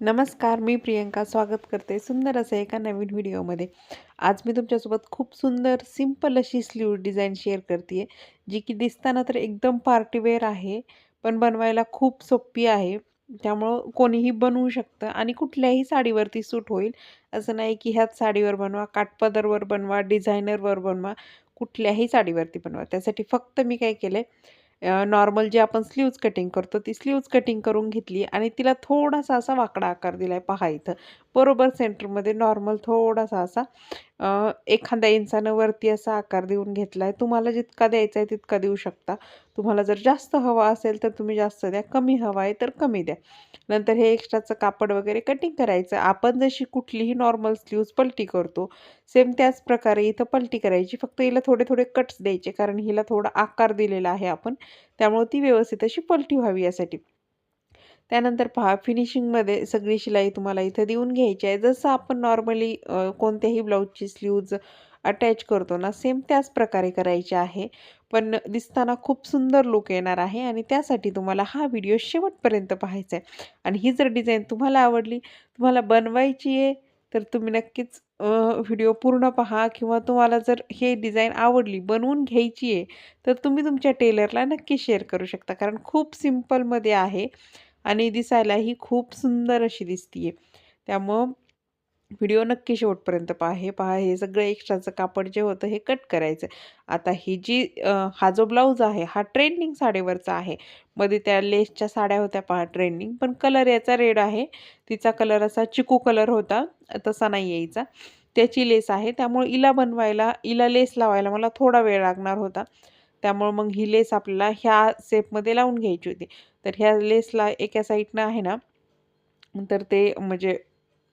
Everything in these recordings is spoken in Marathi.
नमस्कार, मी प्रियंका स्वागत करते सुंदर असं एका नवीन व्हिडिओमध्ये. आज मी तुमच्यासोबत खूप सुंदर सिंपल अशी स्लीव्ह डिझाइन शेअर करते जी की दिसताना तर एकदम पार्टीवेअर आहे, पण बनवायला खूप सोपी आहे. त्यामुळं कोणीही बनवू शकतं आणि कुठल्याही साडीवरती सूट होईल. असं नाही की ह्याच साडीवर बनवा, काठपदरवर बनवा, डिझायनरवर बनवा, कुठल्याही साडीवरती बनवा. त्यासाठी फक्त मी काय केलंय, नॉर्मल जे आपण स्लीव्हज कटिंग करतो, ती स्लीव्हज कटिंग करून घेतली आणि तिला थोडासा असा वाकडा आकार दिलाय पहा इथं. बरोबर सेंटरमध्ये नॉर्मल थोडासा असा 1 इंचानं वरती असा आकार देऊन घेतलाय. तुम्हाला जितका द्यायचा आहे तितका देऊ शकता. तुम्हाला जर जास्त हवा असेल तर तुम्ही जास्त द्या, कमी हवा आहे तर कमी द्या. नंतर हे एक्स्ट्राचं कापड वगैरे कटिंग करायचं. आपण जशी कुठलीही नॉर्मल स्लीव्हज पलटी करतो, सेम त्याच प्रकारे इथं पलटी करायची. फक्त हिला थोडे-थोडे कट्स द्यायचे कारण हिला थोडा आकार दिलेला आहे आपण. त्यामुळे ती व्यवस्थित अशी पलटी व्हावी यासाठी. त्यानंतर पहा फिनिशिंगमध्ये सगळी शिलाई तुम्हाला इथं देऊन घ्यायची आहे. जसं आपण नॉर्मली कोणत्याही ब्लाऊजची स्लीव्हज अटॅच करतो ना, सेम त्याच प्रकारे करायची आहे. पण दिसताना खूप सुंदर लूक येणार आहे आणि त्यासाठी तुम्हाला हा व्हिडिओ शेवटपर्यंत पाहायचा आहे. आणि ही जर डिझाइन तुम्हाला आवडली, तुम्हाला बनवायची आहे, तर तुम्ही नक्कीच व्हिडिओ पूर्ण पहा किंवा तुम्हाला जर हे डिझाइन आवडली, बनवून घ्यायची आहे, तर तुम्ही तुमच्या टेलरला नक्की शेअर करू शकता. कारण खूप सिंपलमध्ये आहे आणि दिसायलाही खूप सुंदर अशी दिसतीये. त्यामुळं व्हिडिओ नक्की शेवटपर्यंत पहा. हे पहा, हे सगळं एक्स्ट्राचं कापड जे होतं हे कट करायचं. आता ही जी हा जो ब्लाऊज आहे हा ट्रेंडिंग साडीवरचा आहे. मध्ये त्या लेसच्या साड्या होत्या पहा ट्रेंडिंग, पण कलर याचा रेड आहे. तिचा कलर असा चिकू कलर होता, तसा नाही आहे हिचा. त्याची लेस आहे. त्यामुळे हिला लेस लावायला मला थोडा वेळ लागणार होता. त्यामुळे मग ही लेस आपल्याला ह्या शेपमध्ये लावून घ्यायची होती. तर ह्या लेसला एका साईडनं आहे ना, तर ते म्हणजे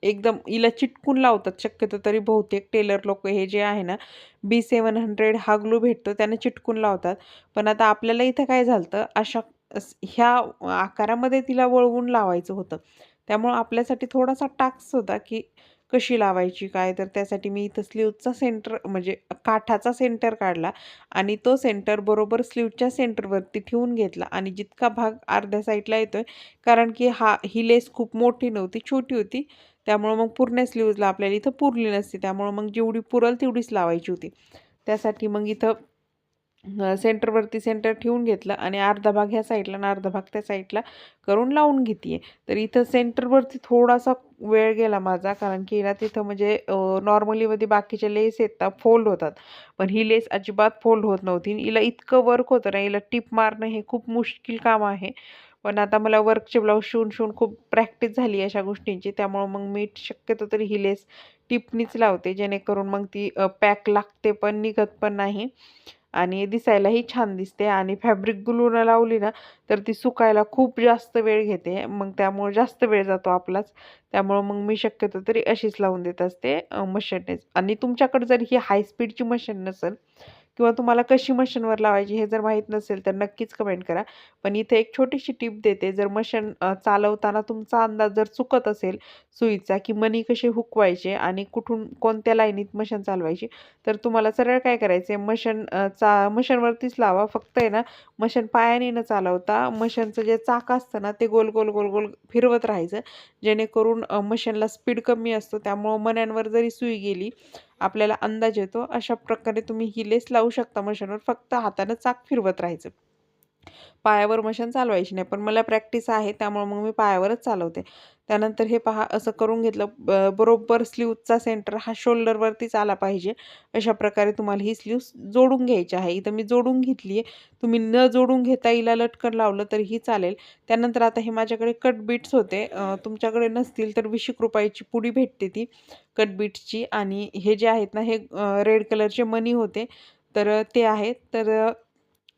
एकदम हिला चिटकून लावतात शक्यतो तरी बहुतेक टेलर लोकं हे जे आहे ना, B700 हा ग्लू भेटतो त्याने चिटकून लावतात. पण आता आपल्याला इथं काय झालं अशा ह्या आकारामध्ये तिला वळवून लावायचं होतं. त्यामुळं आपल्यासाठी थोडासा टास्क होता, की कशी लावायची काय? तर त्यासाठी मी इथं स्लीव्हचा सेंटर म्हणजे काठाचा सेंटर काढला आणि तो सेंटर बरोबर स्लीव्हच्या सेंटरवरती ठेवून घेतला आणि जितका भाग अर्ध्या साईडला येतोय, कारण की ही लेस खूप मोठी नव्हती, छोटी होती. त्यामुळं मग पूर्ण स्लीव्हजला आपल्याला इथं पुरली नसती. त्यामुळं मग जेवढी पुरेल तेवढीच लावायची होती. त्यासाठी मग इथं सेंटरवरती सेंटर ठेवून घेतलं आणि अर्धा भाग ह्या साईडला आणि अर्धा भाग त्या साईडला करून लावून घेते तर इथं सेंटरवरती थोडासा वेळ गेला माझा, कारण की ना तिथं म्हणजे नॉर्मलीमध्ये बाकीच्या लेस येतात फोल्ड होतात. पण ही लेस अजिबात फोल्ड होत नव्हती. हिला इतकं वर्क होतं ना, हिला टिप मारणं हे खूप मुश्किल काम आहे. पण आता मला वर्कचे ब्लाऊज शिवून खूप प्रॅक्टिस झाली अशा गोष्टींची. त्यामुळं मग मी शक्यतो तरी ही लेस टिपनीच लावते, जेणेकरून मग ती पॅक लागते पण निघत पण नाही आणि दिसायलाही छान दिसते. आणि फॅब्रिक ग्लूनं लावली ना, तर ती सुकायला खूप जास्त वेळ घेते. मग त्यामुळे जास्त वेळ जातो आपलाच. त्यामुळं मग मी शक्यतो तरी अशीच लावून देत असते मशीननेच. आणि तुमच्याकडे जर ही हाय स्पीडची मशीन नसेल किंवा तुम्हाला कशी मशीनवर लावायची हे जर माहीत नसेल तर नक्कीच कमेंट करा. पण इथे एक छोटीशी टिप देते. जर मशीन चालवताना तुमचा अंदाज जर चुकत असेल सुईचा, की मणी कसे हुकवायचे आणि कुठून कोणत्या लाईनीत मशीन चालवायची, तर तुम्हाला सरळ काय करायचं आहे, मशीनवरतीच लावा. फक्त आहे ना, मशीन पायाने न चालवता मशीनचं जे चाक असतं ना, ते गोल, गोल, गोल, गोल फिरवत राहायचं. जेणेकरून मशीनला स्पीड कमी असतो. त्यामुळं मण्यांवर जरी सुई गेली, आपल्याला अंदाज येतो. अशा प्रकारे तुम्ही ही लेस लावू शकता मशीनवर. फक्त हातानं चाक फिरवत राहायचं. पायावर मशीन चालवायची नाही. पण मला प्रॅक्टिस आहे त्यामुळे मग मी पायावरच चालवते. त्यानंतर हे पहा असं करून घेतलं. बरोबर स्लीव्हचा सेंटर हा शोल्डरवरतीच आला पाहिजे. अशा प्रकारे तुम्हाला ही स्लीव्हज जोडून घ्यायची आहे. इथं मी जोडून घेतली आहे. तुम्ही न जोडून घेता हिला लटकन लावलं तरीही चालेल. त्यानंतर आता हे माझ्याकडे कट बीट्स होते. तुमच्याकडे नसतील तर ₹20 ची पुडी भेटते ती कट बीट्सची. आणि हे जे आहेत ना, हे रेड कलरचे मणी होते. तर ते आहेत. तर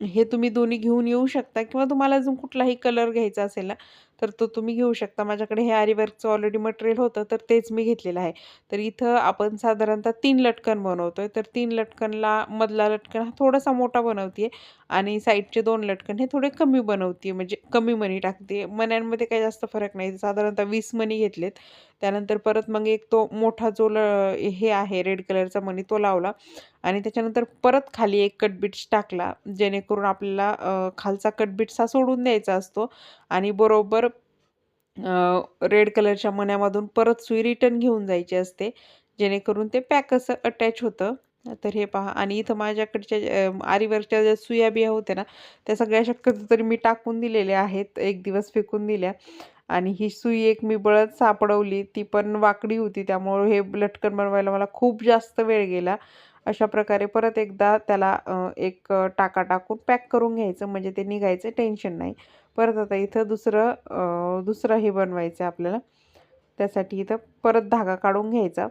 हे तुम्ही दोन्ही घेऊन येऊ शकता किंवा तुम्हाला अजून कुठलाही कलर घ्यायचा असेल ना, तर तो तुम्ही घेऊ शकता. माझ्याकडे हे आरी वर्कचं ऑलरेडी मटेरियल होतं, तर तेच मी घेतलेलं आहे. तर इथं आपण साधारणतः 3 लटकन बनवतोय. तर 3 लटकनला मधला लटकन हा थोडासा मोठा बनवते आणि साईडचे 2 लटकन हे थोडे कमी बनवते, म्हणजे कमी मणी टाकते. मण्यांमध्ये काही जास्त फरक नाही. साधारणतः 20 मणी घेतलेत. त्यानंतर परत मग एक तो मोठा जो हे आहे रेड कलरचा मणी तो लावला आणि त्याच्यानंतर परत खाली एक कट बीट्स टाकला, जेणेकरून आपल्याला खालचा कट बीट्स हा सोडून द्यायचा असतो आणि बरोबर रेड कलरच्या मण्यामधून परत सुई रिटर्न घेऊन जायची असते, जेणेकरून ते पॅक असं अटॅच होतं. तर हे पहा आणि इथं माझ्याकडच्या आरीवर्कच्या ज्या सुया बिया होत्या ना, त्या सगळ्या शक्यतो तरी मी टाकून दिलेल्या आहेत. एक दिवस फेकून दिल्या आणि ही सुई एक मी बळच सापडवली. ती पण वाकडी होती. त्यामुळं हे लटकन बनवायला मला खूप जास्त वेळ गेला. अशा प्रकारे परत एकदा त्याला एक टाका टाकून पॅक करून घ्यायचं, म्हणजे ते निघायचं टेन्शन नाही. परत आता इथं दुसरं हे बनवायचं आहे आपल्याला. त्यासाठी इथं परत धागा काढून घ्यायचा.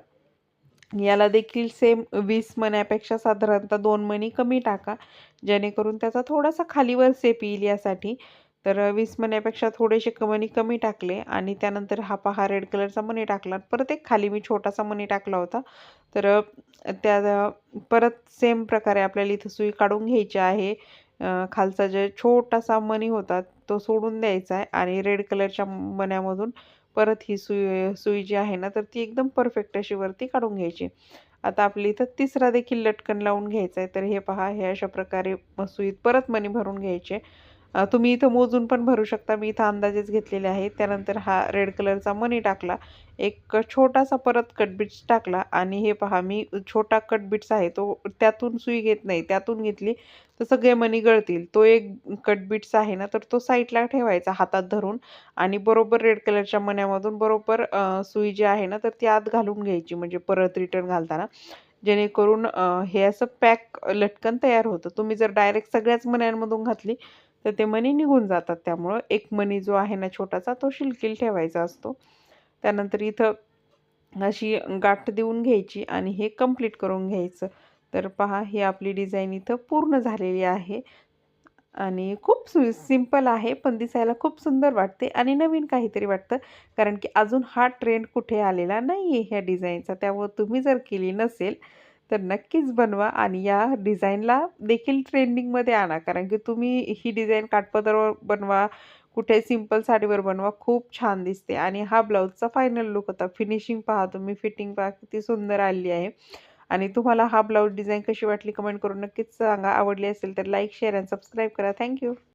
याला देखील सेम 20 मण्यापेक्षा साधारणतः 2 मणी कमी टाका, जेणेकरून त्याचा थोडासा खालीवर सेप येईल यासाठी. तर 20 मण्यापेक्षा थोडेसे मणी कमी टाकले आणि त्यानंतर हा पहा रेड कलरचा मणी टाकला. परत एक खाली मी छोटासा मणी टाकला होता. तर परत सेम प्रकारे आपल्याला इथं सुई काढून घ्यायची आहे. खालचा जे छोटासा मणी होता तो सोडून द्यायचा आहे आणि रेड कलरच्या मण्यामधून परत ही सुई जी आहे ना, तर ती एकदम परफेक्ट अशी वरती काढून घ्यायची. आता आपल्या इथं तिसरा देखील लटकन लावून घ्यायचा आहे. तर हे पहा, हे अशा प्रकारे सुईत परत मणी भरून घ्यायचे. तुम्ही इथं मोजून पण भरू शकता. मी इथं अंदाजेच घेतलेले आहेत. त्यानंतर हा रेड कलरचा मणी टाकला. एक छोटासा परत कट बीट्स टाकला आणि हे पहा, मी छोटा कट बीट्स आहे तो त्यातून सुई घेत नाही. त्यातून घेतली तर सगळे मणी गळतील. तो एक कट बीट्स आहे ना, तर तो साईडला ठेवायचा हातात धरून आणि बरोबर रेड कलरच्या मण्यामधून बरोबर सुई जी आहे ना, तर ती आत घालून घ्यायची, म्हणजे परत रिटर्न घालताना. जेणेकरून हे असं पॅक लटकन तयार होतं. तुम्ही जर डायरेक्ट सगळ्याच मण्यांमधून घातली, तर ते मणी निघून जातात. त्यामुळं एक मणी जो आहे ना छोटासा, तो शिलकील ठेवायचा असतो. त्यानंतर इथं अशी गाठ देऊन घ्यायची आणि हे कंप्लीट करून घ्यायचं. तर पहा, ही आपली डिझाइन इथं पूर्ण झालेली आहे. आणि खूप सिंपल आहे, पण दिसायला खूप सुंदर वाटते आणि नवीन काहीतरी वाटतं. कारण की अजून हा ट्रेंड कुठे आलेला नाही आहे ह्या डिझाईनचा. त्यामुळे तुम्ही जर केली नसेल, तर नक्कीच बनवा आणि या डिझाईनला देखील ट्रेंडिंगमध्ये आणा. कारण की तुम्ही ही डिझाईन काठपदरावर बनवा, कुठे सिंपल साडीवर बनवा, खूप छान दिसते. आणि हा ब्लाऊजचा फायनल लूक होता. फिनिशिंग पहा तुम्ही, फिटिंग पहा किती सुंदर आली आहे. आणि तुम्हाला हा ब्लाऊज डिझाइन कशी वाटली कमेंट करून नक्कीच सांगा. आवडली असेल तर लाईक, शेअर आणि सबस्क्राईब करा. थँक